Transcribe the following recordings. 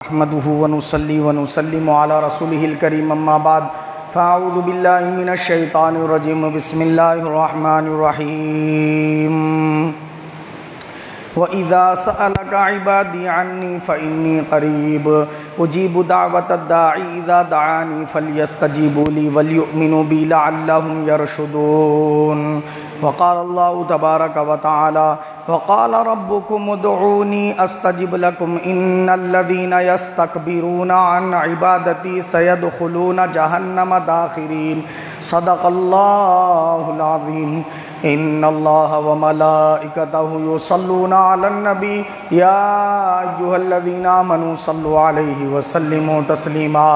نحمده ونصلي ونسلم على رسوله الكريم اما بعد فاعوذ بالله من الشيطان الرجيم بسم الله الرحمن الرحيم وَإِذَا سَأَلَكَ عِبَادِي عَنِّي فَإِنِّي قَرِيبٌ أُجِيبُ دَعْوَةَ الدَّاعِ إِذَا دَعَانِي فَلْيَسْتَجِيبُوا لِي وَلْيُؤْمِنُوا بِي لَعَلَّهُمْ يَرْشُدُونَ وقال الله تبارك وتعالى وقال ربكم ادعوني أستجب لكم إن الذين يستكبرون عن عبادتي سيدخلون جهنم داخرين صدق الله العظيم ان اللہ وملائکتہ یصلون علی النبی یا ایھا الذین آمنوا صلوا علیہ وسلموا تسلیما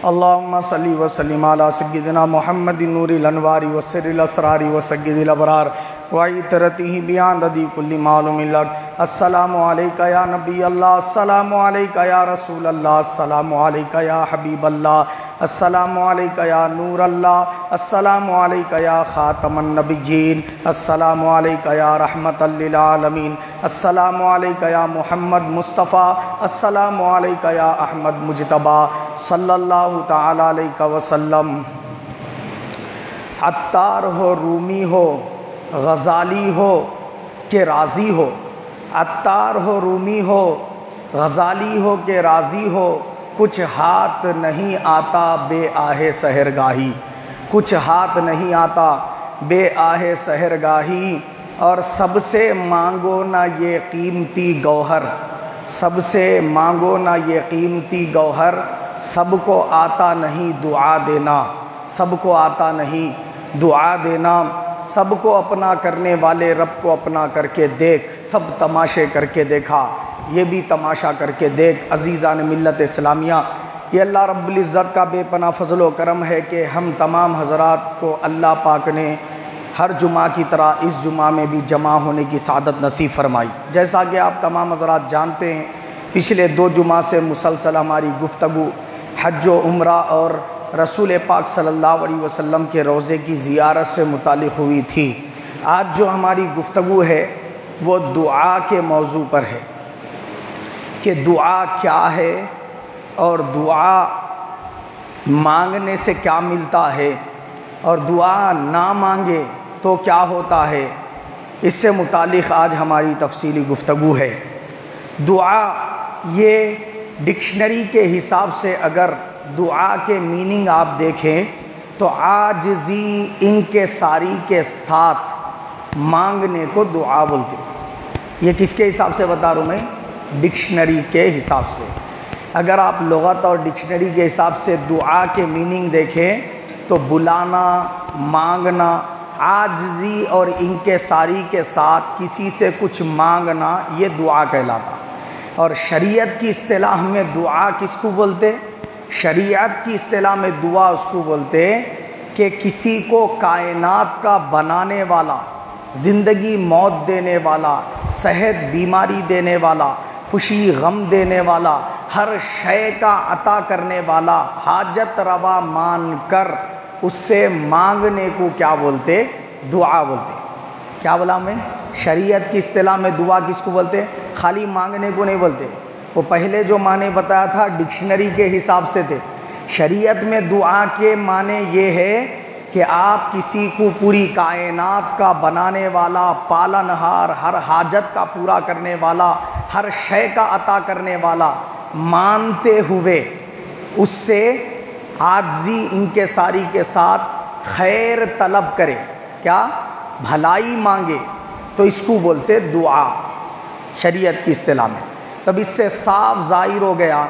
اللہم صلی وسلم علی سیدنا محمد نور الانوار وسر الاسرار وسید الابرار وعطرتہ بعدد کل معلوم لک السلام علیکہ یا نبی اللہ السلام علیکہ یا رسول اللہ السلام علیکہ یا حبیب اللہ السلام علیکہ یا نور اللہ السلام علیکہ یا خاتم النبیین السلام علیکہ یا رحمت للعالمین السلام علیکہ یا محمد مصطفیٰ السلام علیکہ یا احمد مجتبیٰ صلی اللہ تعالی علیہ وسلم۔ عطار ہو، رومی ہو، غزالی ہو کہ راضی ہو، عطار ہو، رومی ہو، غزالی ہو کہ راضی ہو، کچھ ہاتھ نہیں آتا بے آہ سحرگاہی، کچھ ہاتھ نہیں آتا بے آہ سحرگاہی، اور سب سے مانگو نہ یہ قیمتی گوہر، سب سے مانگو نہ یہ قیمتی گوہر، سب کو آتا نہیں دعا دینا، سب کو آتا نہیں دعا دینا، سب کو اپنا کرنے والے رب کو اپنا کر کے دیکھ، سب تماشے کر کے دیکھا، یہ بھی تماشا کر کے دیکھ۔ عزیزان ملت اسلامیہ، یہ اللہ رب العزت کا بے پناہ فضل و کرم ہے کہ ہم تمام حضرات کو اللہ پاک نے ہر جمعہ کی طرح اس جمعہ میں بھی جمع ہونے کی سعادت نصیب فرمائی۔ جیسا کہ آپ تمام حضرات جانتے ہیں، پچھلے 2 جمعہ سے مسلسل ہماری گفتگو حج و عمرہ اور رسول پاک صلی اللہ علیہ وسلم کے روضے کی زیارت سے متعلق ہوئی تھی۔ آج جو ہماری گفتگو ہے وہ دعا کے موضوع پر ہے کہ دعا کیا ہے اور دعا مانگنے سے کیا ملتا ہے اور دعا نہ مانگے تو کیا ہوتا ہے، اس سے متعلق آج ہماری تفصیلی گفتگو ہے۔ دعا یہ ڈکشنری کے حساب سے اگر دعا کے میننگ آپ دیکھیں تو عاجزی انکساری کے ساتھ مانگنے کو دعا بولتے ہیں۔ یہ کس کے حساب سے بتا رہا ہوں میں؟ ڈکشنری کے حساب سے۔ اگر آپ لغت اور ڈکشنری کے حساب سے دعا کے میننگ دیکھیں تو بلانا، مانگنا، عاجزی اور انکساری کے ساتھ کسی سے کچھ مانگنا، یہ دعا کہلاتا۔ اور شریعت کی اصطلاح میں دعا کس کو بولتے؟ شریعت کی اصطلاح میں دعا اس کو بولتے کہ کسی کو کائنات کا بنانے والا، زندگی موت دینے والا، صحت بیماری دینے والا، خوشی غم دینے والا، ہر شے کا عطا کرنے والا، حاجت روا مان کر اس سے مانگنے کو کیا بولتے؟ دعا بولتے۔ کیا بولا میں؟ شریعت کی اصطلاح میں دعا کس کو بولتے؟ خالی مانگنے کو نہیں بولتے۔ وہ پہلے جو معنی بتایا تھا ڈکشنری کے حساب سے تھے۔ شریعت میں دعا کے معنی یہ ہے کہ آپ کسی کو پوری کائنات کا بنانے والا، پالنہار، ہر حاجت کا پورا کرنے والا، ہر شے کا عطا کرنے والا مانتے ہوئے اس سے عاجزی انکساری کے ساتھ خیر طلب کرے، کیا؟ بھلائی مانگے، تو اس کو بولتے دعا شریعت کی اصطلاح میں۔ تب اس سے صاف ظاہر ہو گیا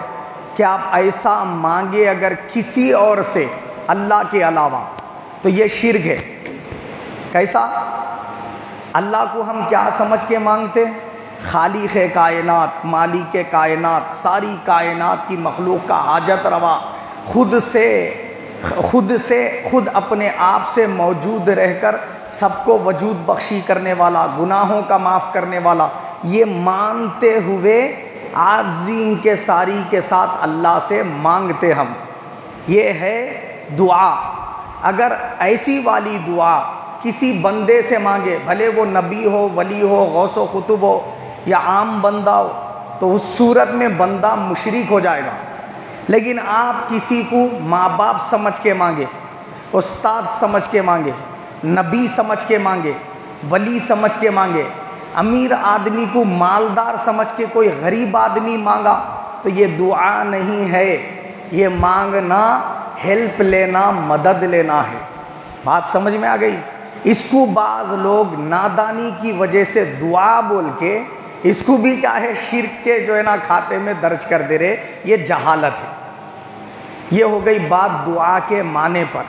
کہ آپ ایسا مانگے اگر کسی اور سے اللہ کے علاوہ تو یہ شرک ہے۔ کیسا؟ اللہ کو ہم کیا سمجھ کے مانگتے؟ خالق کائنات، مالک کائنات، ساری کائنات کی مخلوق کا حاجت روا، خود اپنے آپ سے موجود رہ کر سب کو وجود بخشی کرنے والا، گناہوں کا معاف کرنے والا، یہ مانتے ہوئے عاجزی انکساری کے ساتھ اللہ سے مانگتے ہم، یہ ہے دعا۔ اگر ایسی والی دعا کسی بندے سے مانگے، بھلے وہ نبی ہو، ولی ہو، غوث و قطب ہو یا عام بندہ ہو، تو اس صورت میں بندہ مشرک ہو جائے گا۔ لیکن آپ کسی کو ماں باپ سمجھ کے مانگے، استاد سمجھ کے مانگے، نبی سمجھ کے مانگے، ولی سمجھ کے مانگے، امیر آدمی کو مالدار سمجھ کے کوئی غریب آدمی مانگا، تو یہ دعا نہیں ہے، یہ مانگنا، ہیلپ لینا، مدد لینا ہے۔ بات سمجھ میں آ گئی؟ اس کو بعض لوگ نادانی کی وجہ سے دعا بول کے اس کو بھی کیا ہے، شرک کے جو ہے نا کھاتے میں درج کر دے رہے، یہ جہالت ہے۔ یہ ہو گئی بات دعا کے معنی پر۔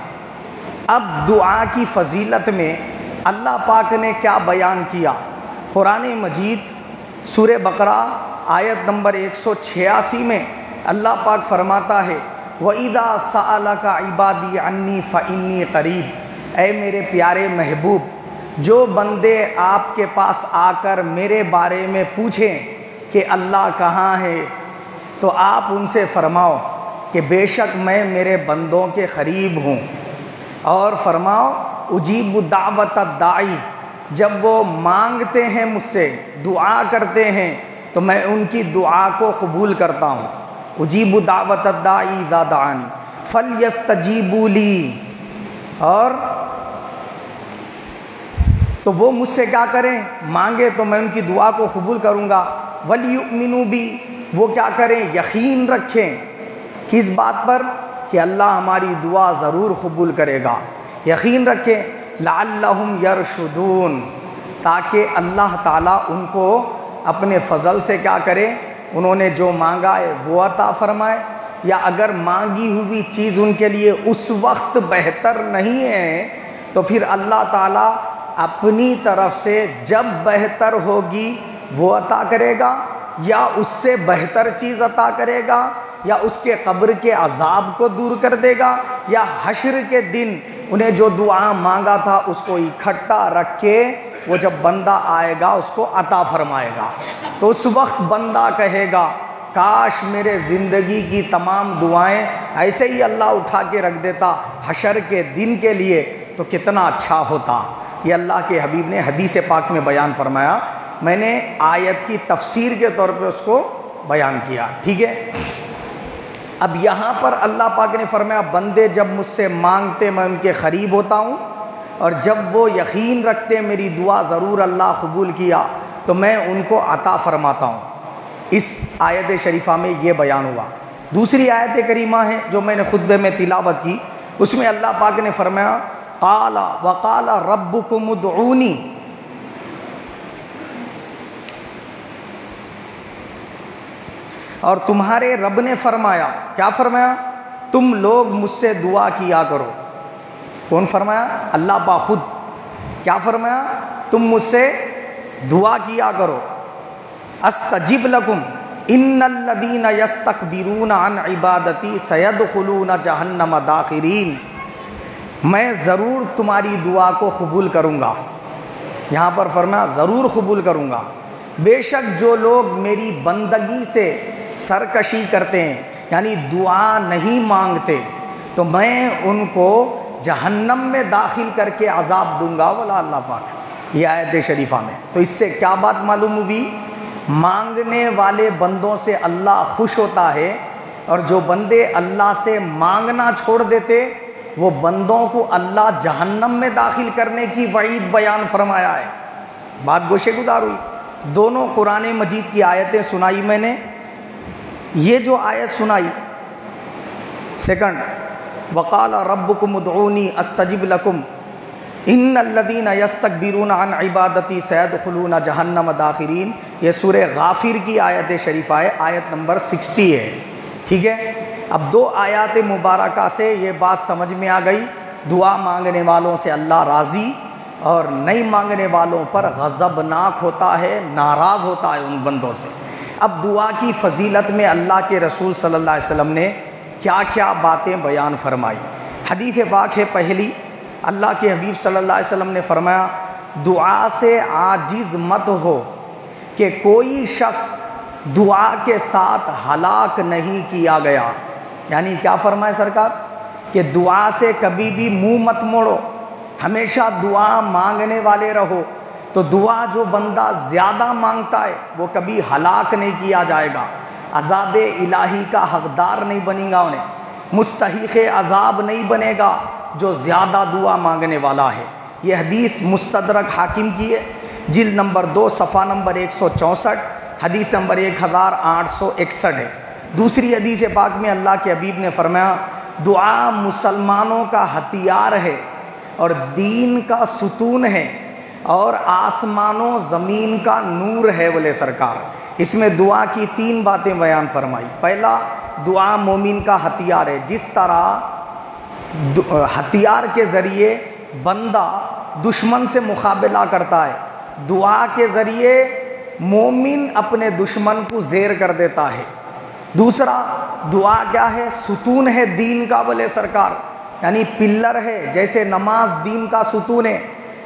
اب دعا کی فضیلت میں اللہ پاک نے کیا بیان کیا؟ قرآن مجید سورہ بقرہ آیت نمبر 186 میں اللہ پاک فرماتا ہے وَإِذَا سَأَلَكَ عِبَادِي عَنِّي فَإِنِّي قَرِيب، اے میرے پیارے محبوب، جو بندے آپ کے پاس آ کر میرے بارے میں پوچھیں کہ اللہ کہاں ہے، تو آپ ان سے فرماؤ کہ بے شک میں میرے بندوں کے قریب ہوں، اور فرماؤ اجیب دعوت الداعی، جب وہ مانگتے ہیں مجھ سے، دعا کرتے ہیں، تو میں ان کی دعا کو قبول کرتا ہوں۔ اجیب دعوت الداعی اذا دعانی فلیستجیبوا لی، اور تو وہ مجھ سے کیا کریں، مانگے تو میں ان کی دعا کو قبول کروں گا۔ ولیؤمنوا بی، وہ کیا کریں، یقین رکھیں، کس بات پر؟ کہ اللہ ہماری دعا ضرور قبول کرے گا، یقین رکھیں۔ لعلہم یرشدون، تاکہ اللہ تعالیٰ ان کو اپنے فضل سے کیا کرے، انہوں نے جو مانگا ہے وہ عطا فرمائے، یا اگر مانگی ہوئی چیز ان کے لیے اس وقت بہتر نہیں ہے تو پھر اللہ تعالیٰ اپنی طرف سے جب بہتر ہوگی وہ عطا کرے گا، یا اس سے بہتر چیز عطا کرے گا، یا اس کے قبر کے عذاب کو دور کر دے گا، یا حشر کے دن انہیں جو دعا مانگا تھا اس کو اکٹھا رکھ کے وہ جب بندہ آئے گا اس کو عطا فرمائے گا۔ تو اس وقت بندہ کہے گا کاش میرے زندگی کی تمام دعائیں ایسے ہی اللہ اٹھا کے رکھ دیتا حشر کے دن کے لیے، تو کتنا اچھا ہوتا۔ یہ اللہ کے حبیب نے حدیث پاک میں بیان فرمایا، میں نے آیت کی تفسیر کے طور پہ اس کو بیان کیا، ٹھیک ہے۔ اب یہاں پر اللہ پاک نے فرمایا بندے جب مجھ سے مانگتے میں ان کے قریب ہوتا ہوں، اور جب وہ یقین رکھتے میری دعا ضرور اللہ قبول کیا تو میں ان کو عطا فرماتا ہوں۔ اس آیت شریفہ میں یہ بیان ہوا۔ دوسری آیت کریمہ ہے جو میں نے خطبے میں تلاوت کی، اس میں اللہ پاک نے فرمایا قال وقال ربکم ادعونی، اور تمہارے رب نے فرمایا، کیا فرمایا؟ تم لوگ مجھ سے دعا کیا کرو۔ کون فرمایا؟ اللہ پاک خود۔ کیا فرمایا؟ تم مجھ سے دعا کیا کرو۔ استجب لکم ان الذین یستکبرون عن عبادتی سیدخلون جہنم داخرین، میں ضرور تمہاری دعا کو قبول کروں گا۔ یہاں پر فرمایا ضرور قبول کروں گا۔ بے شک جو لوگ میری بندگی سے سرکشی کرتے ہیں، یعنی دعا نہیں مانگتے، تو میں ان کو جہنم میں داخل کر کے عذاب دوں گا والا اللہ پاک، یہ آیت شریفہ میں۔ تو اس سے کیا بات معلوم ہوئی؟ مانگنے والے بندوں سے اللہ خوش ہوتا ہے، اور جو بندے اللہ سے مانگنا چھوڑ دیتے وہ بندوں کو اللہ جہنم میں داخل کرنے کی وعید بیان فرمایا ہے۔ بات گوشے گزار ہوئی۔ دونوں قرآن مجید کی آیتیں سنائی میں نے۔ یہ جو آیت سنائی سیکنڈ، وقال ربکم ادعونی استجب لکم ان الذین یستکبرون عن عبادتی سیدخلون جہنم داخرین، یہ سورہ غافر کی آیت شریفہ ہے، آیت نمبر 60 ہے، ٹھیک ہے۔ اب دو آیات مبارکہ سے یہ بات سمجھ میں آ گئی، دعا مانگنے والوں سے اللہ راضی اور نہیں مانگنے والوں پر غضبناک ہوتا ہے، ناراض ہوتا ہے ان بندوں سے۔ اب دعا کی فضیلت میں اللہ کے رسول صلی اللہ علیہ وسلم نے کیا کیا باتیں بیان فرمائی۔ حدیث پاک ہے پہلی، اللہ کے حبیب صلی اللہ علیہ وسلم نے فرمایا دعا سے عاجز مت ہو کہ کوئی شخص دعا کے ساتھ ہلاک نہیں کیا گیا۔ یعنی کیا فرمائے سرکار؟ کہ دعا سے کبھی بھی منہ مت موڑو، ہمیشہ دعا مانگنے والے رہو، تو دعا جو بندہ زیادہ مانگتا ہے وہ کبھی ہلاک نہیں کیا جائے گا، عذاب الہی کا حقدار نہیں بنے گا، انہیں مستحق عذاب نہیں بنے گا جو زیادہ دعا مانگنے والا ہے۔ یہ حدیث مستدرک حاکم کی ہے، جلد نمبر 2 صفحہ نمبر 164، حدیث نمبر 1861 ہے۔ دوسری حدیث پاک میں اللہ کے حبیب نے فرمایا دعا مسلمانوں کا ہتھیار ہے اور دین کا ستون ہے اور آسمانوں زمین کا نور ہے بولے سرکار۔ اس میں دعا کی 3 باتیں بیان فرمائی۔ پہلا، دعا مومن کا ہتھیار ہے، جس طرح ہتھیار کے ذریعے بندہ دشمن سے مقابلہ کرتا ہے، دعا کے ذریعے مومن اپنے دشمن کو زیر کر دیتا ہے۔ دوسرا، دعا کیا ہے؟ ستون ہے دین کا بولے سرکار، یعنی پلر ہے، جیسے نماز دین کا ستون ہے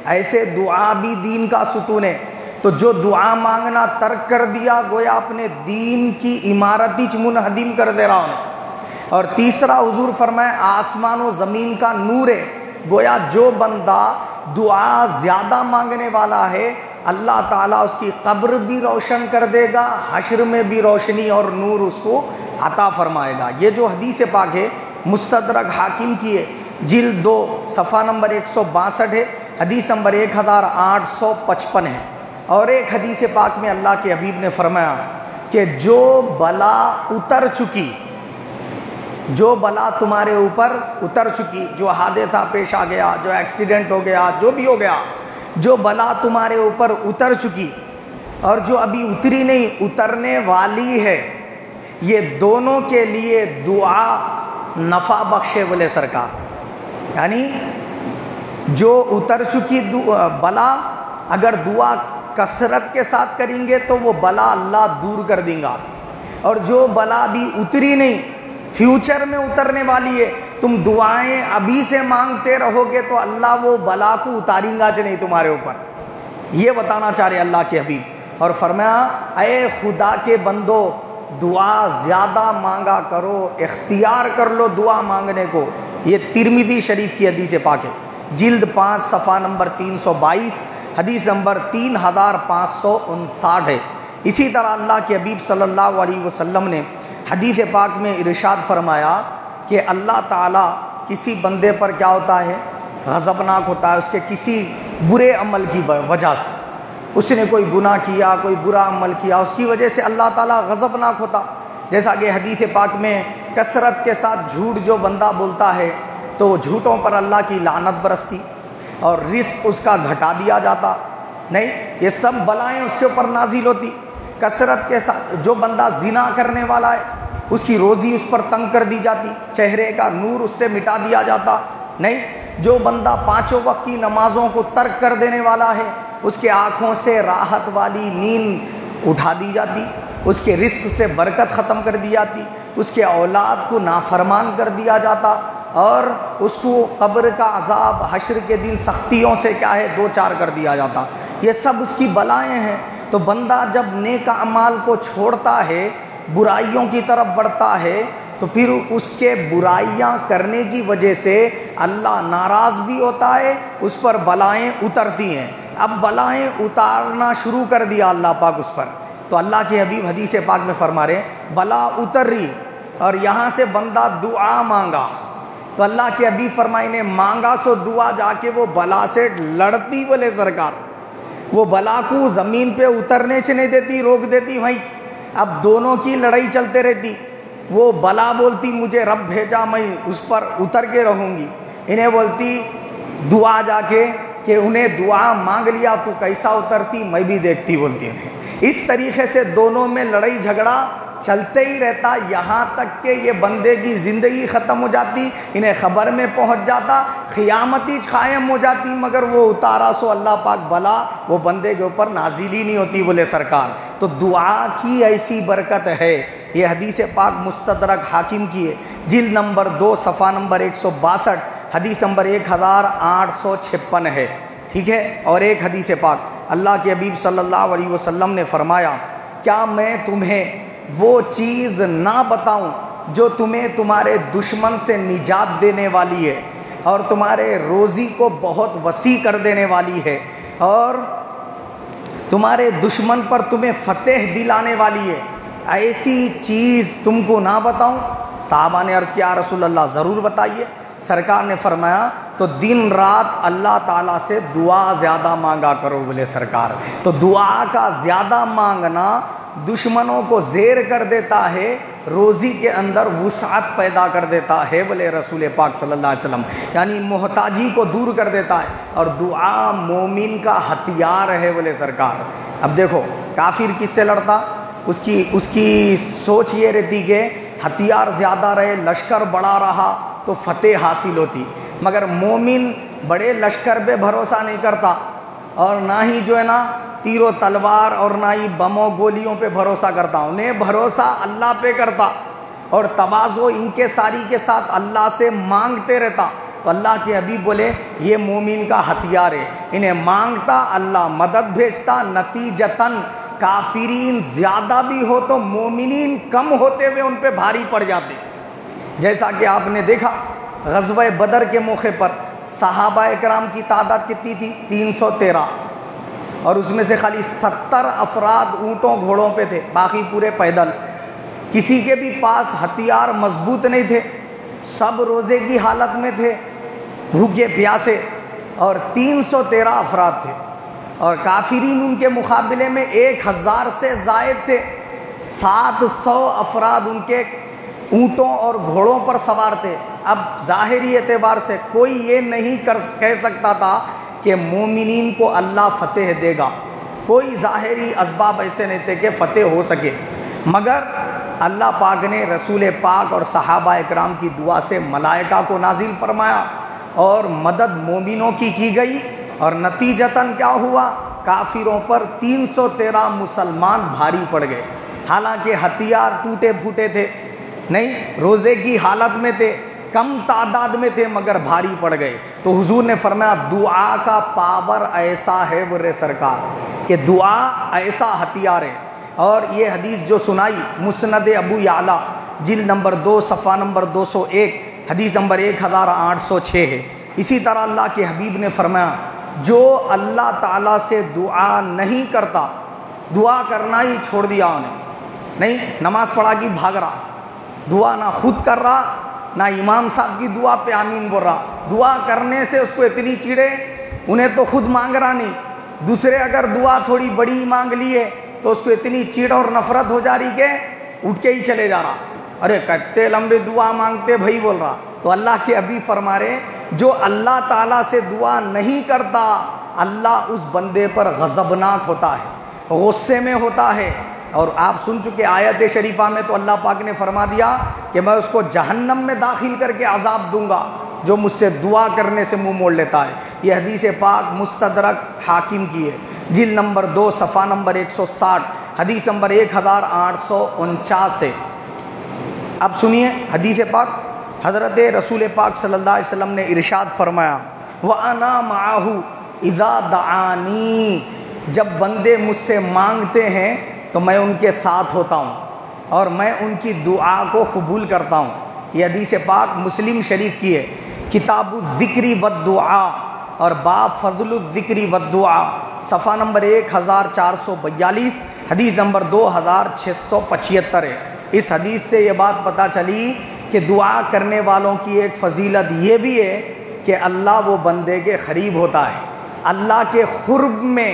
ایسے دعا بھی دین کا ستون ہے۔ تو جو دعا مانگنا ترک کر دیا گویا اپنے دین کی عمارت ہی منہدم کر دے رہا ہوں۔ اور تیسرا، حضور فرمائے آسمان و زمین کا نور ہے، گویا جو بندہ دعا زیادہ مانگنے والا ہے اللہ تعالیٰ اس کی قبر بھی روشن کر دے گا، حشر میں بھی روشنی اور نور اس کو عطا فرمائے گا۔ یہ جو حدیث پاک ہے مستدرک حاکم کی ہے، جلد 2 صفحہ نمبر 162 ہے، حدیث نمبر 1855 ہے۔ اور ایک حدیث پاک میں اللہ کے حبیب نے فرمایا کہ جو بلا اتر چکی، جو بلا تمہارے اوپر اتر چکی، جو حادثہ پیش آ گیا، جو ایکسیڈنٹ ہو گیا، جو بھی ہو گیا، جو بلا تمہارے اوپر اتر چکی اور جو ابھی اتری نہیں، اترنے والی ہے، یہ دونوں کے لیے دعا نفع بخشے بولے سرکار۔ یعنی جو اتر چکی بلا اگر دعا کثرت کے ساتھ کریں گے تو وہ بلا اللہ دور کر دیں گا، اور جو بلا بھی اتری نہیں، فیوچر میں اترنے والی ہے، تم دعائیں ابھی سے مانگتے رہو گے تو اللہ وہ بلا کو اتاریں گا نہیں تمہارے اوپر۔ یہ بتانا چاہ رہے اللہ کے حبیب، اور فرمایا اے خدا کے بندو دعا زیادہ مانگا کرو، اختیار کر لو دعا مانگنے کو۔ یہ ترمذی شریف کی حدیث پاک ہے، جلد 5 صفحہ نمبر 322، حدیث نمبر 3559 ہے۔ اسی طرح اللہ کے حبیب صلی اللہ علیہ وسلم نے حدیث پاک میں ارشاد فرمایا کہ اللہ تعالیٰ کسی بندے پر کیا ہوتا ہے؟ غضبناک ہوتا ہے، اس کے کسی برے عمل کی وجہ سے، اس نے کوئی گناہ کیا، کوئی برا عمل کیا، اس کی وجہ سے اللہ تعالیٰ غضبناک ہوتا۔ جیسا کہ حدیث پاک میں کثرت کے ساتھ جھوٹ جو بندہ بولتا ہے تو وہ جھوٹوں پر اللہ کی لعنت برستی اور رزق اس کا گھٹا دیا جاتا، نہیں، یہ سب بلائیں اس کے اوپر نازل ہوتی۔ کثرت کے ساتھ جو بندہ زنا کرنے والا ہے اس کی روزی اس پر تنگ کر دی جاتی، چہرے کا نور اس سے مٹا دیا جاتا، نہیں، جو بندہ 5 وقت کی نمازوں کو ترک کر دینے والا ہے اس کے آنکھوں سے راحت والی نیند اٹھا دی جاتی، اس کے رزق سے برکت ختم کر دی جاتی، اس کے اولاد کو نافرمان کر دیا جاتا، اور اس کو قبر کا عذاب حشر کے دن سختیوں سے کیا ہے 2-4 کر دیا جاتا۔ یہ سب اس کی بلائیں ہیں۔ تو بندہ جب نیک اعمال کو چھوڑتا ہے، برائیوں کی طرف بڑھتا ہے، تو پھر اس کے برائیاں کرنے کی وجہ سے اللہ ناراض بھی ہوتا ہے، اس پر بلائیں اترتی ہیں۔ اب بلائیں اتارنا شروع کر دیا اللہ پاک اس پر، تو اللہ کے حبیب حدیث پاک میں فرما رہے ہیں بلا اتر رہی اور یہاں سے بندہ دعا مانگا، تو اللہ کے حبیب فرمائے نے مانگا سو دعا جا کے وہ بلا سے لڑتی بولے سرکار، وہ بلا کو زمین پہ اترنے سے نہیں دیتی، روک دیتی بھائی، اب دونوں کی لڑائی چلتے رہتی۔ وہ بلا بولتی مجھے رب بھیجا میں اس پر اتر کے رہوں گی، انہیں بولتی دعا جا کے کہ انہیں دعا مانگ لیا تو کیسا اترتی میں بھی دیکھتی، بولتی انہیں۔ اس طریقے سے دونوں میں لڑائی جھگڑا چلتے ہی رہتا، یہاں تک کہ یہ بندے کی زندگی ختم ہو جاتی، انہیں خبر میں پہنچ جاتا، قیامت ہی قائم ہو جاتی، مگر وہ اتارا سو اللہ پاک بلا وہ بندے کے اوپر نازل ہی نہیں ہوتی بولے سرکار۔ تو دعا کی ایسی برکت ہے۔ یہ حدیث پاک مستدرک حاکم کی ہے، جلد نمبر 2 صفحہ نمبر 162، حدیث نمبر 1856 ہے، ٹھیک ہے۔ اور ایک حدیث پاک اللہ کے حبیب صلی اللہ علیہ وسلم نے فرمایا کیا میں تمہیں وہ چیز نہ بتاؤں جو تمہیں تمہارے دشمن سے نجات دینے والی ہے اور تمہارے روزی کو بہت وسیع کر دینے والی ہے اور تمہارے دشمن پر تمہیں فتح دلانے والی ہے، ایسی چیز تم کو نہ بتاؤں؟ صحابہ نے عرض کیا رسول اللہ ضرور بتائیے۔ سرکار نے فرمایا تو دن رات اللہ تعالیٰ سے دعا زیادہ مانگا کرو۔ بولے سرکار تو دعا کا زیادہ مانگنا دشمنوں کو زیر کر دیتا ہے، روزی کے اندر وسعت پیدا کر دیتا ہے، بولے رسول پاک صلی اللہ علیہ وسلم، یعنی محتاجی کو دور کر دیتا ہے، اور دعا مومن کا ہتھیار ہے، بولے سرکار۔ اب دیکھو کافر کس سے لڑتا؟ اس کی سوچ یہ رہتی کہ ہتھیار زیادہ رہے، لشکر بڑا رہا تو فتح حاصل ہوتی، مگر مومن بڑے لشکر پہ بھروسہ نہیں کرتا، اور نہ ہی جو ہے نا تیر و تلوار اور نہ ہی بموں گولیوں پہ بھروسہ کرتا، انہیں بھروسہ اللہ پہ کرتا، اور تواضع ان کے ساری کے ساتھ اللہ سے مانگتے رہتا۔ تو اللہ کے حبیب بولے یہ مومن کا ہتھیار ہے، انہیں مانگتا اللہ مدد بھیجتا، نتیجتاً کافرین زیادہ بھی ہو تو مومنین کم ہوتے ہوئے ان پہ بھاری پڑ جاتے۔ جیسا کہ آپ نے دیکھا غزوہ بدر کے موقع پر صحابہ اکرام کی تعداد کتنی تھی؟ 313، اور اس میں سے خالی 70 افراد اونٹوں گھوڑوں پہ تھے، باقی پورے پیدل۔ کسی کے بھی پاس ہتھیار مضبوط نہیں تھے، سب روزے کی حالت میں تھے، بھوکے پیاسے، اور 313 افراد تھے، اور کافرین ان کے مقابلے میں 1000 سے زائد تھے، 700 افراد ان کے اونٹوں اور گھوڑوں پر سوار تھے۔ اب ظاہری اعتبار سے کوئی یہ نہیں کہہ سکتا تھا کہ مومنین کو اللہ فتح دے گا، کوئی ظاہری اسباب ایسے نہیں تھے کہ فتح ہو سکے، مگر اللہ پاک نے رسول پاک اور صحابہ اکرام کی دعا سے ملائکہ کو نازل فرمایا، اور مدد مومنوں کی گئی، اور نتیجتاً کیا ہوا؟ کافروں پر 313 مسلمان بھاری پڑ گئے، حالانکہ ہتھیار ٹوٹے پھوٹے تھے، نہیں روزے کی حالت میں تھے، کم تعداد میں تھے، مگر بھاری پڑ گئے۔ تو حضور نے فرمایا دعا کا پاور ایسا ہے برے سرکار کہ دعا ایسا ہتھیار ہے۔ اور یہ حدیث جو سنائی مسند ابو یعلا جلد نمبر 2 صفحہ نمبر 201 حدیث نمبر 1806 ہے۔ اسی طرح اللہ کے حبیب نے فرمایا جو اللہ تعالیٰ سے دعا نہیں کرتا، دعا کرنا ہی چھوڑ دیا انہیں، نہیں نماز پڑھا کہ بھاگ رہا، دعا نہ خود کر رہا نہ امام صاحب کی دعا پہ آمین بول رہا، دعا کرنے سے اس کو اتنی چیڑے، انہیں تو خود مانگ رہا نہیں، دوسرے اگر دعا تھوڑی بڑی مانگ لی ہے تو اس کو اتنی چیڑ اور نفرت ہو جا رہی کہ اٹھ کے ہی چلے جا رہا، ارے کتنے لمبے دعا مانگتے بھائی بول رہا۔ تو اللہ کے حبیب فرما رہے جو اللہ تعالیٰ سے دعا نہیں کرتا اللہ اس بندے پر غضبناک ہوتا ہے، غصے میں ہوتا ہے۔ اور آپ سن چکے آیت شریفہ میں تو اللہ پاک نے فرما دیا کہ میں اس کو جہنم میں داخل کر کے عذاب دوں گا جو مجھ سے دعا کرنے سے منہ موڑ لیتا ہے۔ یہ حدیث پاک مستدرک حاکم کی ہے، جلد نمبر 2 صفحہ نمبر 160 حدیث نمبر 1849 سے۔ اب سنیے حدیث پاک، حضرت رسول پاک صلی اللہ علیہ وسلم نے ارشاد فرمایا وَأَنَا مَعَهُ إِذَا دَعَانِي، جب بندے مجھ سے مانگتے ہیں تو میں ان کے ساتھ ہوتا ہوں اور میں ان کی دعا کو قبول کرتا ہوں۔ یہ حدیث پاک مسلم شریف کی ہے، کتاب الذکر والدعاء اور باب فضل الذکر والدعاء صفحہ نمبر 1442 حدیث نمبر 2675 ہے۔ اس حدیث سے یہ بات پتہ چلی کہ دعا کرنے والوں کی ایک فضیلت یہ بھی ہے کہ اللہ وہ بندے کے قریب ہوتا ہے، اللہ کے قرب میں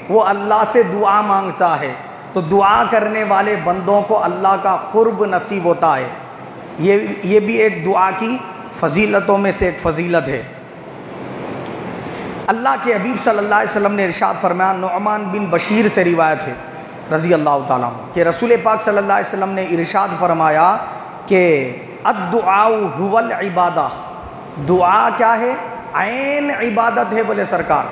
وہ اللہ سے دعا مانگتا ہے، تو دعا کرنے والے بندوں کو اللہ کا قرب نصیب ہوتا ہے۔ یہ بھی ایک دعا کی فضیلتوں میں سے ایک فضیلت ہے۔ اللہ کے حبیب صلی اللہ علیہ وسلم نے ارشاد فرمایا، نعمان بن بشیر سے روایت ہے رضی اللہ تعالیٰ عنہ کہ رسول پاک صلی اللہ علیہ وسلم نے ارشاد فرمایا کہ الدعاء هو العبادہ، دعا کیا ہے؟ عین عبادت ہے بولے سرکار،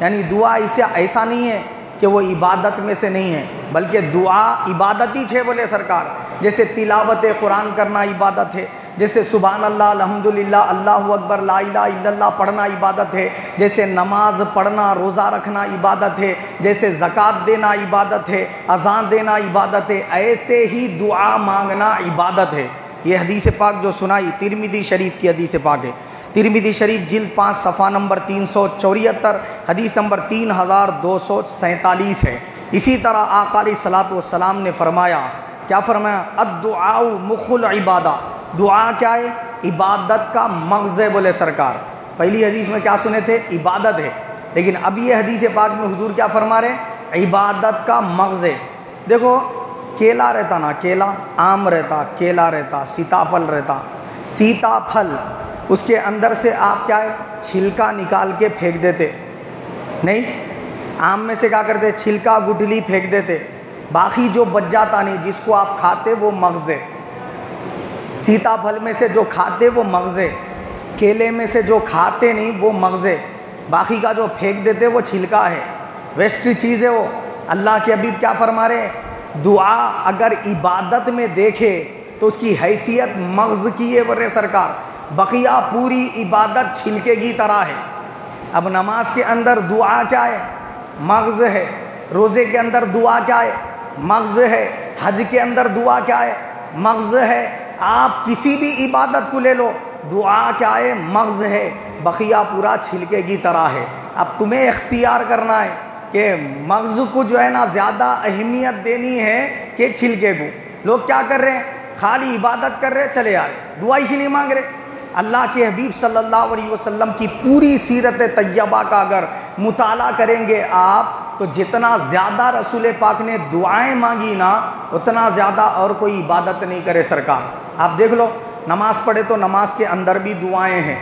یعنی دعا اسے ایسا نہیں ہے کہ وہ عبادت میں سے نہیں ہے، بلکہ دعا عبادت ہی ہے بولے سرکار۔ جیسے تلاوت قرآن کرنا عبادت ہے، جیسے سبحان اللہ الحمدللہ اللہ اکبر لا الہ الا اللہ پڑھنا عبادت ہے، جیسے نماز پڑھنا روزہ رکھنا عبادت ہے، جیسے زکوٰۃ دینا عبادت ہے، اذان دینا عبادت ہے، ایسے ہی دعا مانگنا عبادت ہے۔ یہ حدیث پاک جو سنائی ترمذی شریف کی حدیث پاک ہے، ترمذی شریف جلد 5 صفحہ نمبر 374 حدیث نمبر 3247 ہے۔ اسی طرح آقا علیہ الصلوۃ والسلام نے فرمایا، کیا فرمایا؟ الدعاء مخ العبادہ، دعا کیا ہے؟ عبادت کا مغز ہے بولے سرکار۔ پہلی حدیث میں کیا سنے تھے؟ عبادت ہے، لیکن اب یہ حدیث پاک میں حضور کیا فرما رہے ہیں؟ عبادت کا مغز ہے۔ دیکھو کیلا رہتا نا، کیلا، آم رہتا، کیلا رہتا، سیتاپھل رہتا، سیتاپھل اس کے اندر سے آپ کیا ہے؟ چھلکا نکال کے پھینک دیتے، نہیں؟ آم میں سے کیا کرتے؟ چھلکا گٹھلی پھینک دیتے، باقی جو بچ جاتا نہیں، جس کو آپ کھاتے وہ مغز ہے۔ سیتاپھل میں سے جو کھاتے وہ مغز ہے، کیلے میں سے جو کھاتے نہیں وہ مغز ہے، باقی کا جو پھینک دیتے وہ چھلکا ہے، ویسٹ چیز ہے وہ۔ اللہ کے حبیب کیا فرما رہے ہیں؟ دعا اگر عبادت میں دیکھے تو اس کی حیثیت مغز کی ہے برے سرکار، بقیہ پوری عبادت چھلکے کی طرح ہے۔ اب نماز کے اندر دعا کیا ہے؟ مغز ہے۔ روزے کے اندر دعا کیا ہے؟ مغز ہے۔ حج کے اندر دعا کیا ہے؟ مغز ہے۔ آپ کسی بھی عبادت کو لے لو، دعا کیا ہے؟ مغز ہے، بقیہ پورا چھلکے کی طرح ہے۔ اب تمہیں اختیار کرنا ہے کہ مغز کو جو ہے نا زیادہ اہمیت دینی ہے کہ چھلکے کو۔ لوگ کیا کر رہے ہیں؟ خالی عبادت کر رہے، چلے آ رہے، دعا اسی نہیں مانگ رہے۔ اللہ کے حبیب صلی اللہ علیہ وسلم کی پوری سیرت طیبہ کا اگر مطالعہ کریں گے آپ تو جتنا زیادہ رسول پاک نے دعائیں مانگی نا، اتنا زیادہ اور کوئی عبادت نہیں کرے سرکار۔ آپ دیکھ لو، نماز پڑھے تو نماز کے اندر بھی دعائیں ہیں،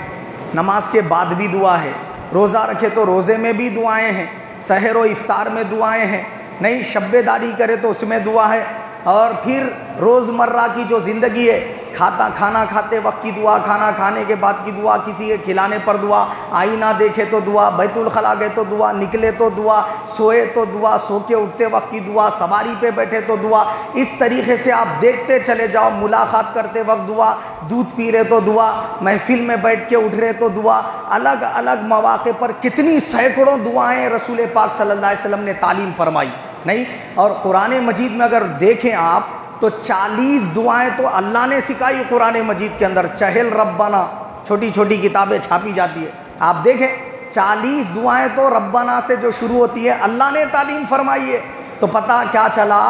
نماز کے بعد بھی دعا ہے، روزہ رکھے تو روزے میں بھی دعائیں ہیں، سحر و افطار میں دعائیں ہیں، نہیں شب داری کرے تو اس میں دعا ہے، اور پھر روزمرہ کی جو زندگی ہے، کھانا کھاتے وقت کی دعا، کھانا کھانے کے بعد کی دعا، کسی کے کھلانے پر دعا، آئینہ دیکھے تو دعا، بیت الخلا گئے تو دعا، نکلے تو دعا، سوئے تو دعا، سو کے اٹھتے وقت کی دعا، سواری پہ بیٹھے تو دعا۔ اس طریقے سے آپ دیکھتے چلے جاؤ، ملاقات کرتے وقت دعا، دودھ پی رہے تو دعا، محفل میں بیٹھ کے اٹھ رہے تو دعا، الگ الگ مواقع پر کتنی سینکڑوں دعائیں رسول پاک صلی اللہ علیہ وسلم نے تعلیم فرمائی، نہیں؟ اور قرآن مجید میں اگر دیکھیں آپ تو 40 دعائیں تو اللہ نے سکھائی قرآن مجید کے اندر۔ چہل ربنا چھوٹی چھوٹی کتابیں چھاپی جاتی ہے، آپ دیکھیں 40 دعائیں تو ربنا سے جو شروع ہوتی ہے اللہ نے تعلیم فرمائی ہے۔ تو پتہ کیا چلا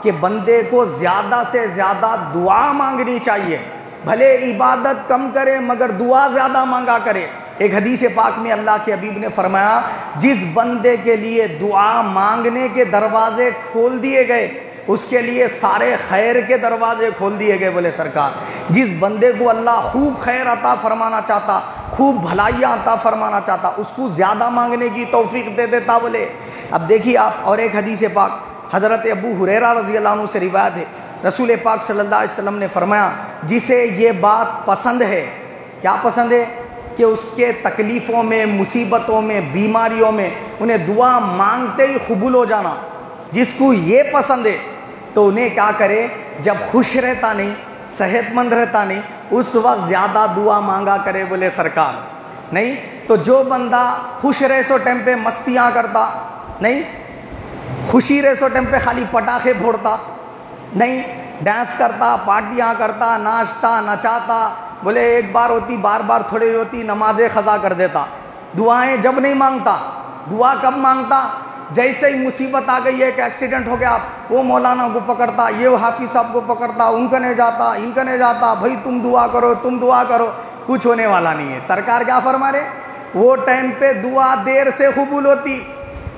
کہ بندے کو زیادہ سے زیادہ دعا مانگنی چاہیے، بھلے عبادت کم کرے مگر دعا زیادہ مانگا کرے۔ ایک حدیث پاک میں اللہ کے حبیب نے فرمایا، جس بندے کے لیے دعا مانگنے کے دروازے کھول دیے گئے اس کے لیے سارے خیر کے دروازے کھول دیے گئے بولے سرکار۔ جس بندے کو اللہ خوب خیر عطا فرمانا چاہتا، خوب بھلائیاں عطا فرمانا چاہتا، اس کو زیادہ مانگنے کی توفیق دے دیتا بولے۔ اب دیکھیے آپ، اور ایک حدیث پاک حضرت ابو ہریرہ رضی اللہ عنہ سے روایت ہے، رسول پاک صلی اللہ علیہ وسلم نے فرمایا، جسے یہ بات پسند ہے، کیا پسند ہے؟ کہ اس کے تکلیفوں میں، مصیبتوں میں، بیماریوں میں انہیں دعا مانگتے ہی قبول ہو جانا، جس کو یہ پسند ہے تو انہیں کیا کرے؟ جب خوش رہتا نہیں، صحت مند رہتا نہیں، اس وقت زیادہ دعا مانگا کرے بولے سرکار، نہیں؟ تو جو بندہ خوش رہے سو ٹائم پہ مستیاں کرتا، نہیں؟ خوشی رہے سو ٹائم پہ خالی پٹاخے پھوڑتا، نہیں؟ ڈانس کرتا، پارٹیاں کرتا، ناچتا نچاتا، بولے ایک بار ہوتی، بار بار تھوڑی ہوتی، نمازیں قضا کر دیتا، دعائیں جب نہیں مانگتا۔ دعا کب مانگتا؟ جیسے ہی مصیبت آ گئی ہے، ایک ایکسیڈنٹ ہو گیا، وہ مولانا کو پکڑتا، یہ حافظ صاحب کو پکڑتا، ان کا نہیں جاتا، ان کا نہیں جاتا، بھائی تم دعا کرو، تم دعا کرو، کچھ ہونے والا نہیں ہے۔ سرکار کیا فرما رہے؟ وہ ٹائم پہ دعا دیر سے قبول ہوتی۔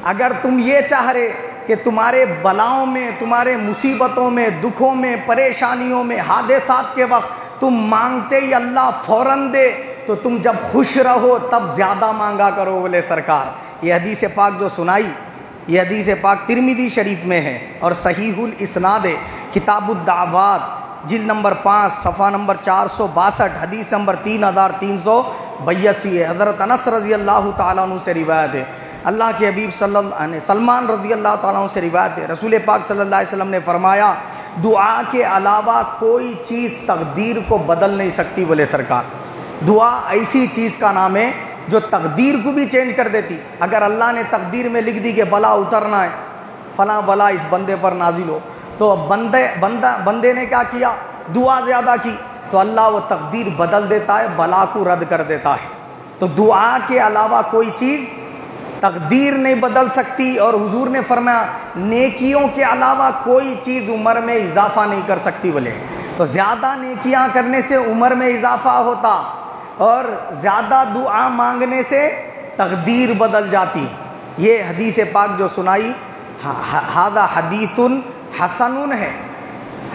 اگر تم یہ چاہ رہے کہ تمہارے بلاؤں میں، تمہارے مصیبتوں میں، دکھوں میں، پریشانیوں میں، حادثات کے وقت تم مانگتے ہی اللہ فوراً دے، تو تم جب خوش رہو تب زیادہ مانگا کرو بولے سرکار۔ یہ حدیث پاک جو سنائی، یہ حدیث پاک ترمذی شریف میں ہے اور صحیح الاسناد ہے، کتاب الدعوات جلد نمبر 5 صفحہ نمبر 462، حدیث نمبر 3382 ہے۔ حضرت انس رضی اللہ تعالیٰ عنہ سے روایت ہے، اللہ کے حبیب سلمان رضی اللہ تعالیٰ عنہ سے روایت ہے، رسول پاک صلی اللہ علیہ وسلم نے فرمایا، دعا کے علاوہ کوئی چیز تقدیر کو بدل نہیں سکتی بولے سرکار۔ دعا ایسی چیز کا نام ہے جو تقدیر کو بھی چینج کر دیتی۔ اگر اللہ نے تقدیر میں لکھ دی کہ بلا اترنا ہے، فلاں بلا اس بندے پر نازل ہو، تو بندے نے کیا کیا؟ دعا زیادہ کی، تو اللہ وہ تقدیر بدل دیتا ہے، بلا کو رد کر دیتا ہے۔ تو دعا کے علاوہ کوئی چیز تقدیر نہیں بدل سکتی، اور حضور نے فرمایا نیکیوں کے علاوہ کوئی چیز عمر میں اضافہ نہیں کر سکتی بولے. تو زیادہ نیکیاں کرنے سے عمر میں اضافہ ہوتا، اور زیادہ دعا مانگنے سے تقدیر بدل جاتی. یہ حدیث پاک جو سنائی ھذا حدیث حسن ہے،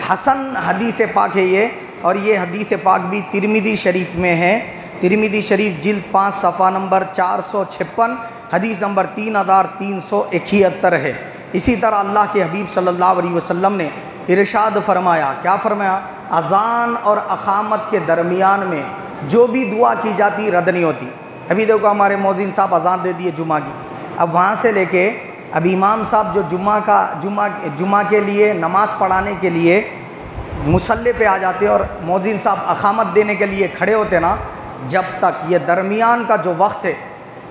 حسن حدیث پاک ہے یہ. اور یہ حدیث پاک بھی ترمذی شریف میں ہے. ترمذی شریف جلد 5 صفحہ نمبر 456 حدیث نمبر 3371 ہے. اسی طرح اللہ کے حبیب صلی اللہ علیہ وسلم نے ارشاد فرمایا، کیا فرمایا؟ اذان اور اقامت کے درمیان میں جو بھی دعا کی جاتی رد نہیں ہوتی. ابھی دیکھو ہمارے مؤذن صاحب اذان دے دیے جمعہ کی، اب وہاں سے لے کے اب امام صاحب جو جمعہ کے لیے نماز پڑھانے کے لیے مصلی پہ آ جاتے اور مؤذن صاحب اقامت دینے کے لیے کھڑے ہوتے نا، جب تک یہ درمیان کا جو وقت ہے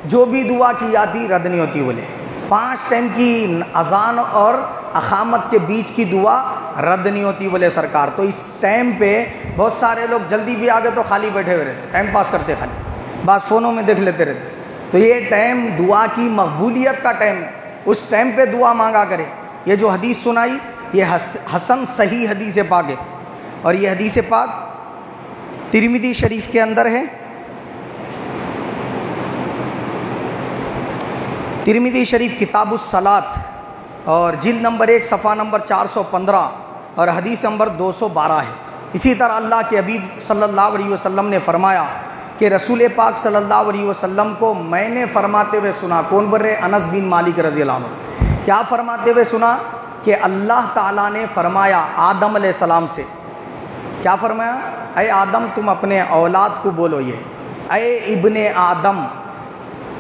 جو بھی دعا کی جاتی رد نہیں ہوتی بولے. 5 ٹائم کی اذان اور اقامت کے بیچ کی دعا رد نہیں ہوتی بولے سرکار. تو اس ٹائم پہ بہت سارے لوگ جلدی بھی آگے تو خالی بیٹھے ہوئے رہتے، ٹائم پاس کرتے خالی، بعض فونوں میں دیکھ لیتے رہتے. تو یہ ٹائم دعا کی مقبولیت کا ٹائم ہے، اس ٹائم پہ دعا مانگا کرے. یہ جو حدیث سنائی یہ حسن صحیح حدیث پاک ہے، اور یہ حدیث پاک ترمذی شریف کے اندر ہے. ترمذی شریف کتاب الصلاۃ اور جلد نمبر 1 صفحہ نمبر 415 اور حدیث نمبر 212 ہے. اسی طرح اللہ کے حبیب صلی اللہ علیہ وسلم نے فرمایا کہ رسول پاک صلی اللہ علیہ وسلم کو میں نے فرماتے ہوئے سنا. کون بول رہے؟ انس بن مالک رضی اللہ عنہ. کیا فرماتے ہوئے سنا؟ کہ اللہ تعالیٰ نے فرمایا آدم علیہ السلام سے، کیا فرمایا؟ اے آدم تم اپنے اولاد کو بولو یہ، اے ابن آدم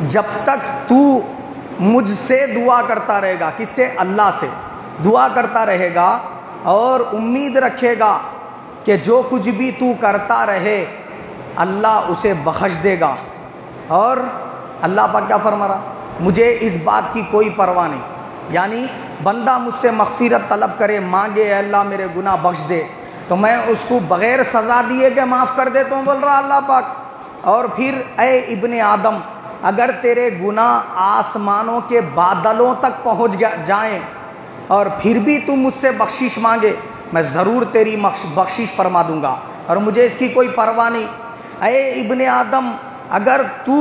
جب تک تو مجھ سے دعا کرتا رہے گا، کس سے؟ اللہ سے دعا کرتا رہے گا، اور امید رکھے گا کہ جو کچھ بھی تو کرتا رہے اللہ اسے بخش دے گا. اور اللہ پاک کیا فرما رہا؟ مجھے اس بات کی کوئی پرواہ نہیں. یعنی بندہ مجھ سے مغفرت طلب کرے، مانگے اے اللہ میرے گناہ بخش دے، تو میں اس کو بغیر سزا دیے کہ معاف کر دیتا ہوں، بول رہا اللہ پاک. اور پھر اے ابن آدم اگر تیرے گناہ آسمانوں کے بادلوں تک پہنچ جائیں اور پھر بھی تو مجھ سے بخشش مانگے، میں ضرور تیری بخشش فرما دوں گا، اور مجھے اس کی کوئی پرواہ نہیں. اے ابن آدم اگر تو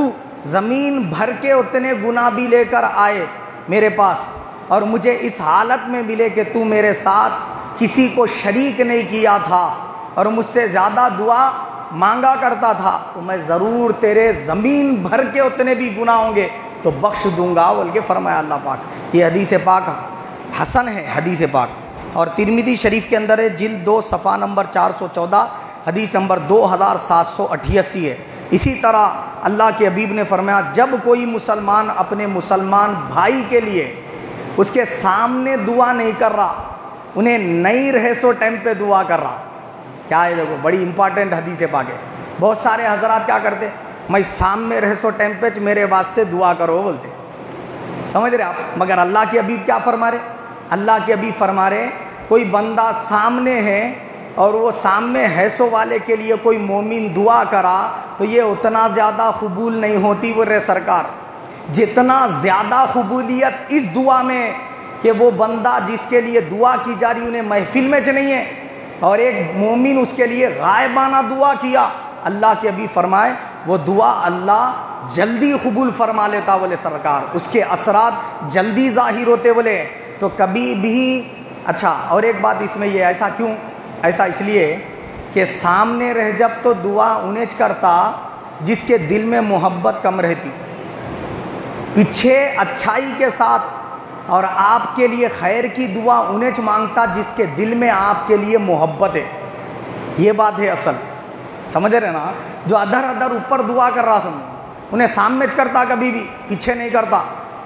زمین بھر کے اتنے گناہ بھی لے کر آئے میرے پاس اور مجھے اس حالت میں ملے کہ تو میرے ساتھ کسی کو شریک نہیں کیا تھا اور مجھ سے زیادہ دعا مانگا کرتا تھا، تو میں ضرور تیرے زمین بھر کے اتنے بھی گناہ ہوں گے تو بخش دوں گا بول کے فرمایا اللہ پاک. یہ حدیث پاک حسن ہے حدیث پاک، اور ترمذی شریف کے اندر ہے جلد 2 صفحہ نمبر 414 حدیث نمبر 2788 ہے. اسی طرح اللہ کے حبیب نے فرمایا جب کوئی مسلمان اپنے مسلمان بھائی کے لیے اس کے سامنے دعا نہیں کر رہا، انہیں نہیں رہے سو ٹائم پہ دعا کر رہا. کیا ہے دیکھو بڑی امپارٹنٹ حدیث پاک ہے. بہت سارے حضرات کیا کرتے؟ میں سامنے رہے سو ٹائم پہ میرے واسطے دعا کرو بولتے، سمجھ رہے آپ؟ مگر اللہ کے حبیب کیا فرما رہے؟ اللہ کے حبیب فرما رہے کوئی بندہ سامنے ہے اور وہ سامنے حیثو والے کے لیے کوئی مومن دعا کرا تو یہ اتنا زیادہ قبول نہیں ہوتی بول رہے سرکار، جتنا زیادہ قبولیت اس دعا میں کہ وہ بندہ جس کے لیے دعا کی جا رہی انہیں محفل میں نہیں ہے اور ایک مومن اس کے لیے غائبانہ دعا کیا، اللہ کے حبیب فرمائے وہ دعا اللہ جلدی قبول فرما لیتا بولے سرکار، اس کے اثرات جلدی ظاہر ہوتے بولے. تو کبھی بھی اچھا اور ایک بات اس میں یہ ایسا کیوں؟ ایسا اس لیے کہ سامنے رہ جب تو دعا انہیں کرتا جس کے دل میں محبت کم رہتی، پیچھے اچھائی کے ساتھ اور آپ کے لیے خیر کی دعا انہیں مانگتا جس کے دل میں آپ کے لیے محبت ہے. یہ بات ہے اصل، سمجھ رہے نا؟ جو ادھر ادھر اوپر دعا کر رہا سمجھ انہیں سامنے کرتا کبھی بھی پیچھے نہیں کرتا.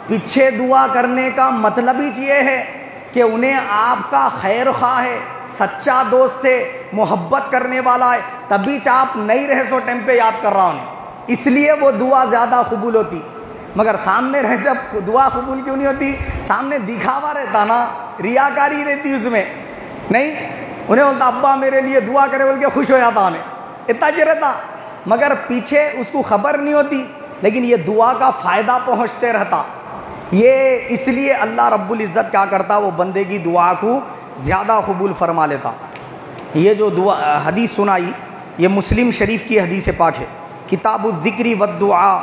پیچھے دعا کرنے کا مطلب ہی یہ ہے کہ انہیں آپ کا خیر خواہ ہے، سچا دوست ہے، محبت کرنے والا ہے، تبھی آپ نہیں رہے سو ٹائم پہ یاد کر رہا ہوں، اس لیے وہ دعا زیادہ قبول ہوتی. مگر سامنے رہ جب دعا قبول کیوں نہیں ہوتی؟ سامنے دکھاوا رہتا نا، ریاکاری رہتی اس میں، نہیں انہیں بولتا ابا میرے لیے دعا کرے بول کے خوش ہو جاتا انہیں، اتنا ہی رہتا، مگر پیچھے اس کو خبر نہیں ہوتی، لیکن یہ دعا کا فائدہ پہنچتے رہتا. یہ اس لیے اللہ رب العزت کیا کرتا، وہ بندے کی دعا کو زیادہ قبول فرما لیتا۔ یہ جو دعا حدیث سنائی یہ مسلم شریف کی حدیث پاک ہے، کتاب الذکر والدعاء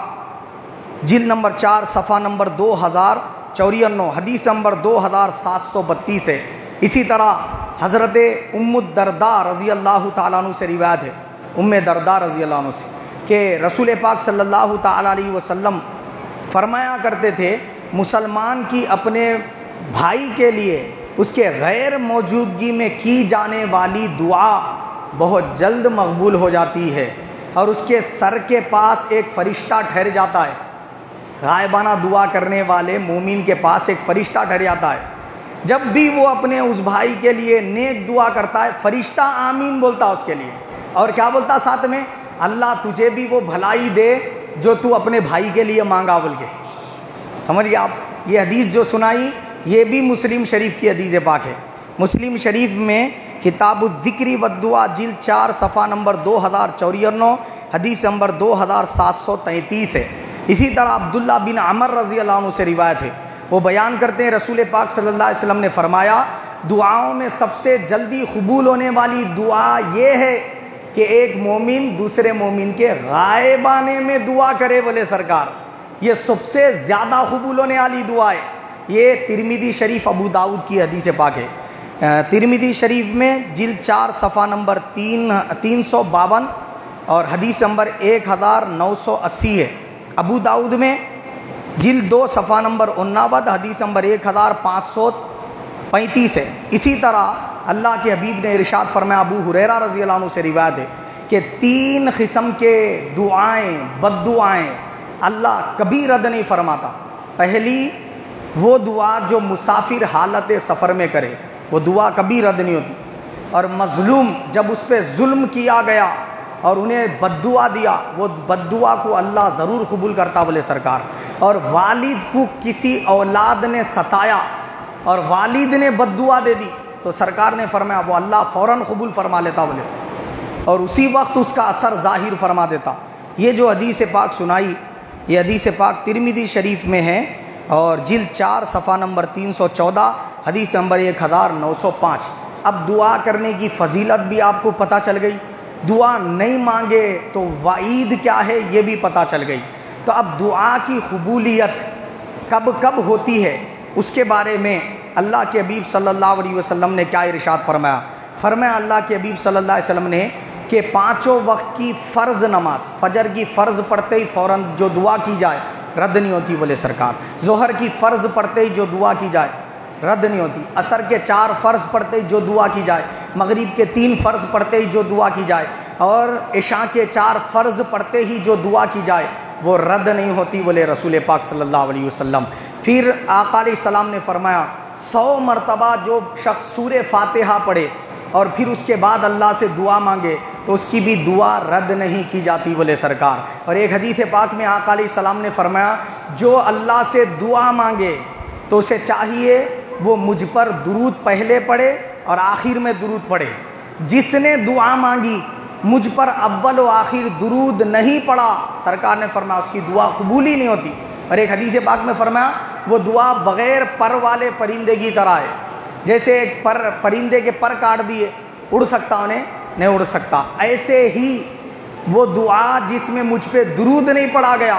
جلد نمبر 4 صفحہ نمبر 2054، حدیث نمبر 2732 ہے۔ اسی طرح حضرت ام الدرداء رضی اللہ تعالیٰ عنہ سے روایت ہے، ام درداء رضی اللہ عنہ سے، کہ رسول پاک صلی اللہ تعالیٰ علیہ وسلم فرمایا کرتے تھے مسلمان کی اپنے بھائی کے لیے اس کے غیر موجودگی میں کی جانے والی دعا بہت جلد مقبول ہو جاتی ہے، اور اس کے سر کے پاس ایک فرشتہ ٹھہر جاتا ہے۔ غائبانہ دعا کرنے والے مومن کے پاس ایک فرشتہ ٹھہر جاتا ہے، جب بھی وہ اپنے اس بھائی کے لیے نیک دعا کرتا ہے فرشتہ آمین بولتا اس کے لیے، اور کیا بولتا ساتھ میں، اللہ تجھے بھی وہ بھلائی دے جو تو اپنے بھائی کے لیے مانگا بول کے۔ سمجھ گئے آپ؟ یہ حدیث جو سنائی یہ بھی مسلم شریف کی حدیث پاک ہے۔ مسلم شریف میں کتاب الذکر والدعاء جلد 4 صفحہ نمبر 2054، حدیث نمبر 2733 ہے۔ اسی طرح عبداللہ بن عمر رضی اللہ عنہ سے روایت ہے، وہ بیان کرتے ہیں رسول پاک صلی اللہ علیہ وسلم نے فرمایا دعاؤں میں سب سے جلدی قبول ہونے والی دعا یہ ہے کہ ایک مومن دوسرے مومن کے غائبانے میں دعا کرے، بولے سرکار یہ سب سے زیادہ قبول ہونے والی دعا ہے۔ یہ ترمذی شریف ابو داؤد کی حدیث پاک ہے، ترمذی شریف میں جلد 4 صفحہ نمبر 352 اور حدیث نمبر 1980 ہے۔ ابو داؤد میں جلد 2 صفحہ نمبر 59، حدیث نمبر 1535 ہے۔ اسی طرح اللہ کے حبیب نے ارشاد فرمایا، ابو ہریرہ رضی اللہ عنہ سے روایت ہے کہ 3 قسم کے دعائیں بد دعائیں اللہ کبھی رد نہیں فرماتا۔ پہلی وہ دعا جو مسافر حالت سفر میں کرے، وہ دعا کبھی رد نہیں ہوتی، اور مظلوم جب اس پہ ظلم کیا گیا اور انہیں بد دعا دیا، وہ بد دعا کو اللہ ضرور قبول کرتا، بولے سرکار۔ اور والد کو کسی اولاد نے ستایا اور والد نے بد دعا دے دی تو سرکار نے فرمایا وہ اللہ فوراً قبول فرما لیتا، بولے، اور اسی وقت اس کا اثر ظاہر فرما دیتا۔ یہ جو حدیث پاک سنائی یہ حدیث پاک ترمذی شریف میں ہے، اور جلد 4 صفحہ نمبر 314، حدیث نمبر 1905۔ اب دعا کرنے کی فضیلت بھی آپ کو پتہ چل گئی، دعا نہیں مانگے تو وعید کیا ہے یہ بھی پتہ چل گئی۔ تو اب دعا کی قبولیت کب کب ہوتی ہے اس کے بارے میں اللہ کے حبیب صلی اللہ علیہ وسلم نے کیا ارشاد فرمایا۔ فرمایا اللہ کے حبیب صلی اللہ علیہ وسلم نے کہ 5 وقت کی فرض نماز، فجر کی فرض پڑھتے ہی فوراً جو دعا کی جائے رد نہیں ہوتی، بولے سرکار۔ ظہر کی فرض پڑھتے ہی جو دعا کی جائے رد نہیں ہوتی، عصر کے 4 فرض پڑھتے ہی جو دعا کی جائے، مغرب کے 3 فرض پڑھتے ہی جو دعا کی جائے، اور عشاء کے 4 فرض پڑھتے ہی جو دعا کی جائے وہ رد نہیں ہوتی، بولے رسول پاک صلی اللہ علیہ وسلم۔ پھر آقا علیہ السلام نے فرمایا 100 مرتبہ جو شخص سورہ فاتحہ پڑھے اور پھر اس کے بعد اللہ سے دعا مانگے تو اس کی بھی دعا رد نہیں کی جاتی، بولے سرکار۔ اور ایک حدیث پاک میں آقا علیہ السلام نے فرمایا جو اللہ سے دعا مانگے تو اسے چاہیے وہ مجھ پر درود پہلے پڑھے اور آخر میں درود پڑھے، جس نے دعا مانگی مجھ پر اول و آخر درود نہیں پڑھا سرکار نے فرمایا اس کی دعا قبول ہی نہیں ہوتی۔ اور ایک حدیث پاک میں فرمایا وہ دعا بغیر پر والے پرندے کی طرح ہے، جیسے ایک پرندے کے پر کاٹ دیے اڑ سکتا انہیں نہیں اڑ سکتا، ایسے ہی وہ دعا جس میں مجھ پہ درود نہیں پڑھا گیا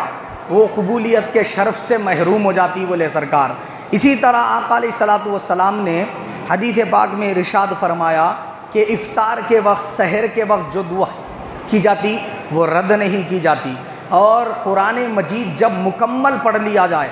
وہ قبولیت کے شرف سے محروم ہو جاتی، بولے سرکار۔ اسی طرح آقا علیہ الصلوۃ والسلام نے حدیث پاک میں ارشاد فرمایا کہ افطار کے وقت سحر کے وقت جو دعا کی جاتی وہ رد نہیں کی جاتی، اور قرآن مجید جب مکمل پڑھ لیا جائے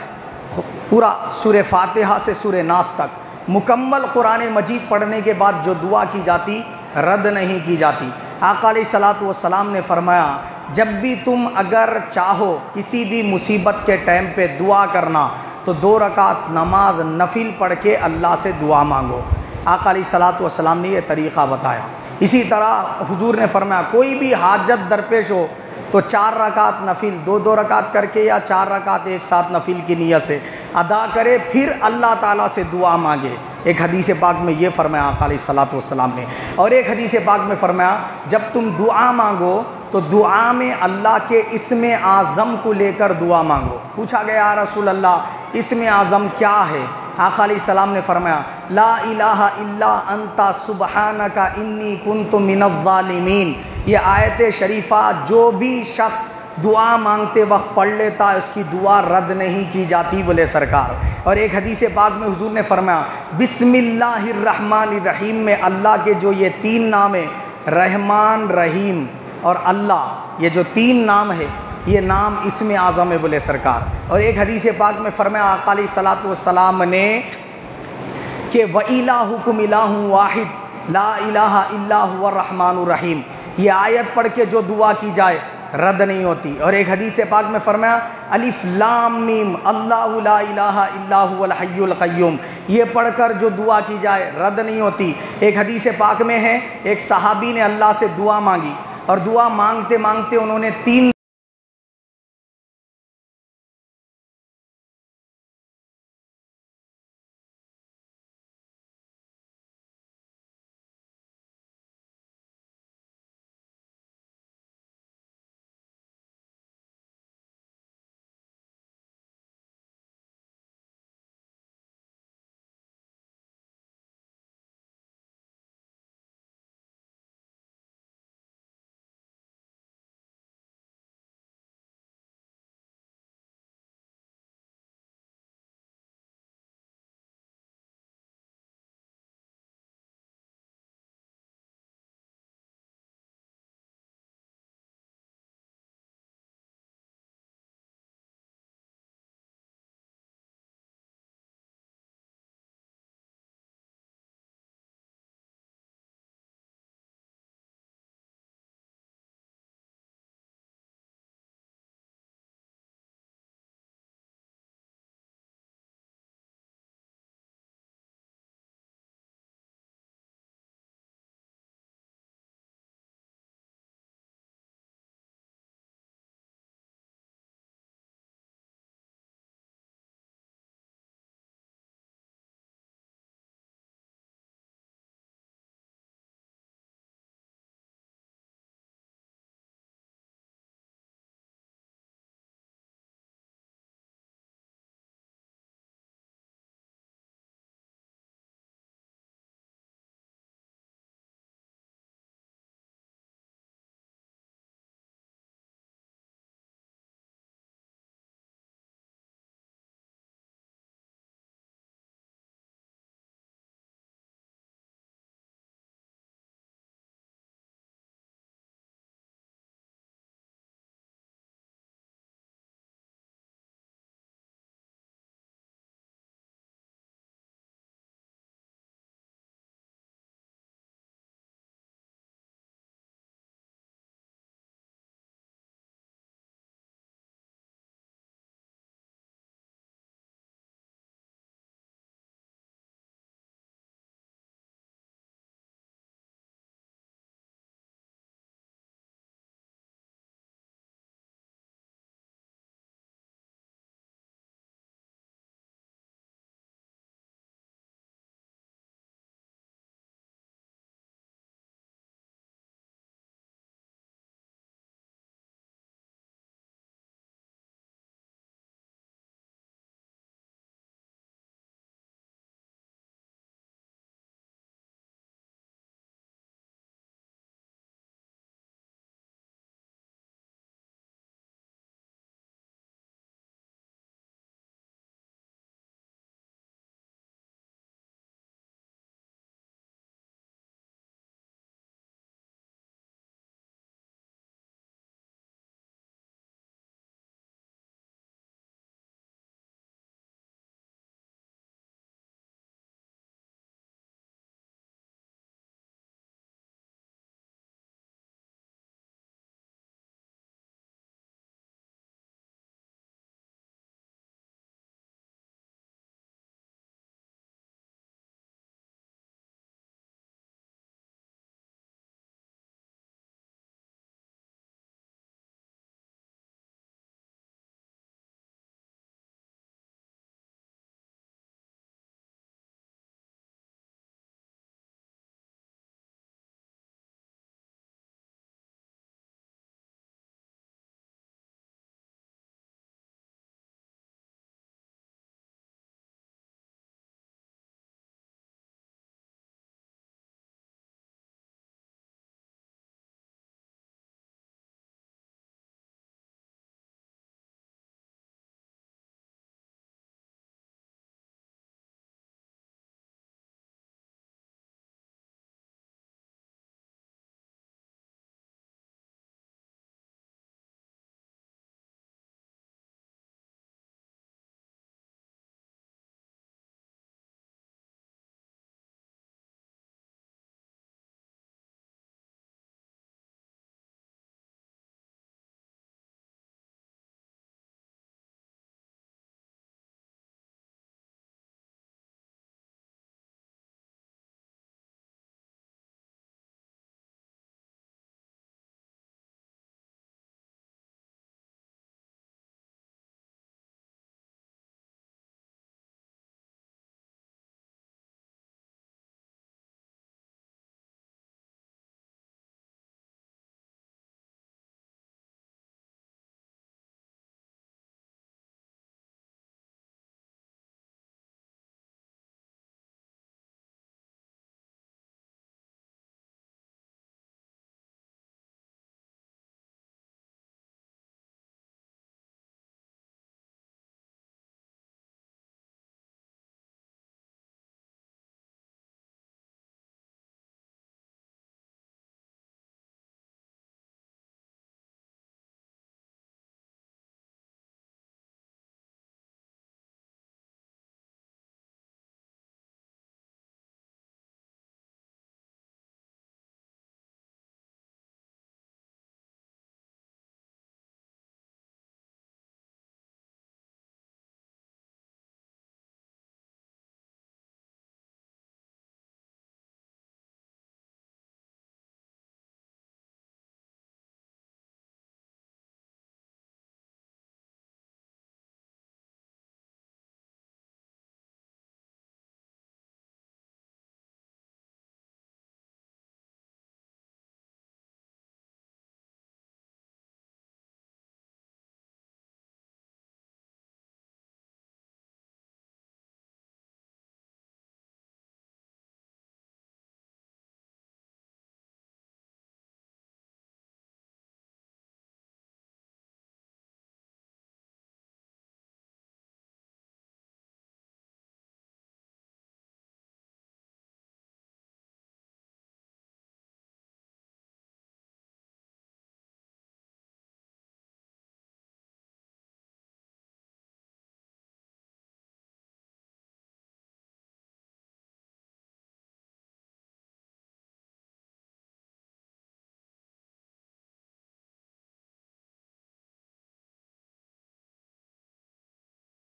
پورا سورہ فاتحہ سے سورہ ناس تک مکمل قرآن مجید پڑھنے کے بعد جو دعا کی جاتی رد نہیں کی جاتی۔ آقا علیہ الصلوۃ والسلام نے فرمایا جب بھی تم اگر چاہو کسی بھی مصیبت کے ٹائم پہ دعا کرنا تو 2 رکعت نماز نفل پڑھ کے اللہ سے دعا مانگو۔ آقا علیہ الصلوۃ والسلام نے یہ طریقہ بتایا۔ اسی طرح حضور نے فرمایا کوئی بھی حاجت درپیش ہو تو 4 رکعت نفل 2 رکعت کر کے یا 4 رکعت ایک ساتھ نفل کی نیت سے ادا کرے، پھر اللہ تعالیٰ سے دعا مانگے۔ ایک حدیث پاک میں یہ فرمایا آقا علیہ الصلوۃ والسلام نے، اور ایک حدیث پاک میں فرمایا جب تم دعا مانگو تو دعا میں اللہ کے اسم اعظم کو لے کر دعا مانگو۔ پوچھا گیا یا رسول اللہ اسم اعظم کیا ہے؟ آقا علیہ السلام نے فرمایا لا الہ الا انت سبحانک انی کنت من الظالمین۔ یہ آیت شریفہ جو بھی شخص دعا مانگتے وقت پڑھ لیتا ہے اس کی دعا رد نہیں کی جاتی بولے سرکار۔ اور ایک حدیث پاک میں حضور نے فرمایا بسم اللہ الرحمن الرحیم میں اللہ کے جو یہ تین نام ہیں، رحمان، رحیم اور اللہ، یہ جو تین نام ہے یہ نام اسم اعظم ہے بولے سرکار۔ اور ایک حدیث پاک میں فرمایا آقا علیہ الصلوۃ والسلام نے کہ وَإِلَٰهُكُمْ إِلَٰهٌ وَاحِدٌ لَا إِلَٰهَ إِلَّا هُوَ الرَّحْمَٰنُ الرَّحِيمُ۔ یہ آیت پڑھ کے جو دعا کی جائے رد نہیں ہوتی۔ اور ایک حدیث پاک میں فرمایا الف لام میم اللہ لا الہ الا هو الحی القیوم، یہ پڑھ کر جو دعا کی جائے رد نہیں ہوتی۔ ایک حدیث پاک میں ہے ایک صحابی نے اللہ سے دعا مانگی اور دعا مانگتے مانگتے انہوں نے 3